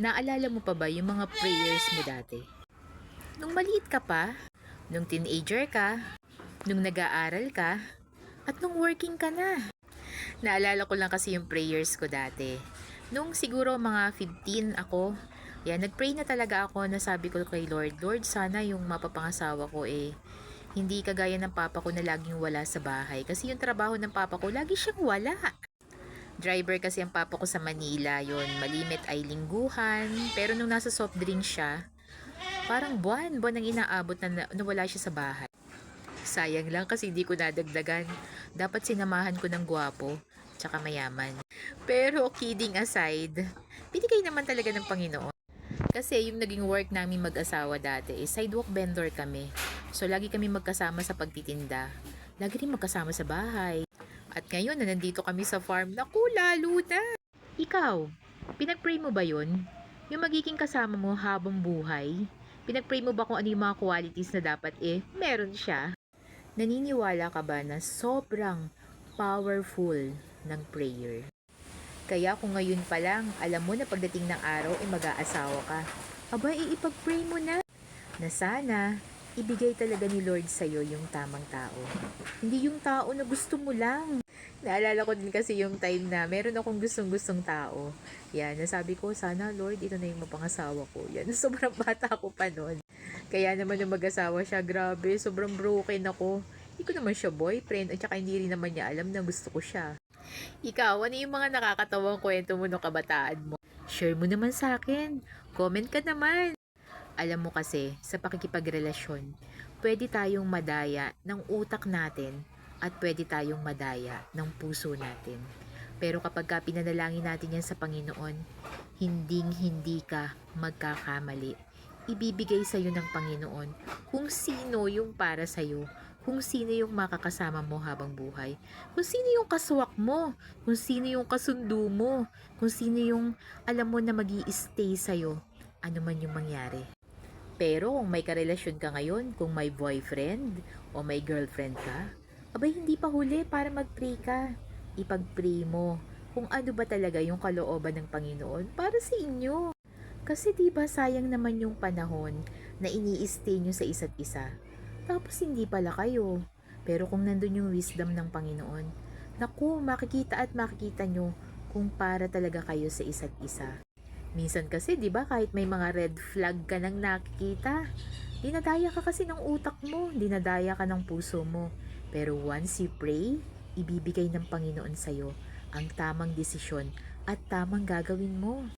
Naalala mo pa ba yung mga prayers mo dati? Nung maliit ka pa, nung teenager ka, nung nag-aaral ka, at nung working ka na. Naalala ko lang kasi yung prayers ko dati. Nung siguro mga 15 ako, yan, nagpray na talaga ako na sabi ko kay Lord, Lord, sana yung mapapangasawa ko hindi kagaya ng papa ko na laging wala sa bahay. Kasi yung trabaho ng papa ko, lagi siyang wala. Driver kasi ang papa ko sa Manila, yon malimit ay lingguhan. Pero nung nasa soft drink siya, parang buwan ang inaabot na nawala siya sa bahay. Sayang lang kasi hindi ko nadagdagan. Dapat sinamahan ko ng gwapo, tsaka mayaman. Pero kidding aside, binigay naman talaga ng Panginoon. Kasi yung naging work namin mag-asawa dati sidewalk vendor kami. So lagi kami magkasama sa pagtitinda. Lagi rin magkasama sa bahay. At ngayon na nandito kami sa farm, naku lalo na. Ikaw, pinag-pray mo ba yun? Yung magiging kasama mo habang buhay? Pinag-pray mo ba kung ano yung mga qualities na dapat meron siya? Naniniwala ka ba na sobrang powerful ng prayer? Kaya kung ngayon pa lang, alam mo na pagdating ng araw mag-aasawa ka, aba ipag-pray mo na sana ibigay talaga ni Lord sa'yo yung tamang tao. Hindi yung tao na gusto mo lang. Naalala ko din kasi yung time na meron akong gustong-gustong tao. Yan, nasabi ko, sana Lord, ito na yung mapangasawa ko. Yan, sobrang bata ko pa noon. Kaya naman nung mag-asawa siya, grabe, sobrang broken ako. Hindi ko naman siya boyfriend at saka hindi rin naman niya alam na gusto ko siya. Ikaw, ano yung mga nakakatawang kwento mo nung kabataan mo? Share mo naman sa akin. Comment ka naman. Alam mo kasi, sa pakikipagrelasyon, pwede tayong madaya ng utak natin at pwede tayong madaya ng puso natin. Pero kapag pinanalangin natin yan sa Panginoon, hindi ka magkakamali. Ibibigay sa iyo ng Panginoon kung sino yung para sa iyo, kung sino yung makakasama mo habang buhay, kung sino yung kaswak mo, kung sino yung kasundo mo, kung sino yung alam mo na magi-stay sa iyo, ano man yung mangyari. Pero kung may karelasyon ka ngayon, kung may boyfriend o may girlfriend ka, abay hindi pa huli para mag-pray ka. Ipag-pray mo kung ano ba talaga yung kalooban ng Panginoon para sa inyo. Kasi di ba sayang naman yung panahon na ini-stay nyo sa isa't isa. Tapos hindi pala kayo. Pero kung nandun yung wisdom ng Panginoon, naku, makikita at makikita nyo kung para talaga kayo sa isa't isa. Minsan kasi, 'di ba, kahit may mga red flag ka nang nakikita, dinadaya ka kasi ng utak mo, dinadaya ka ng puso mo. Pero once you pray, ibibigay ng Panginoon sa iyo ang tamang desisyon at tamang gagawin mo.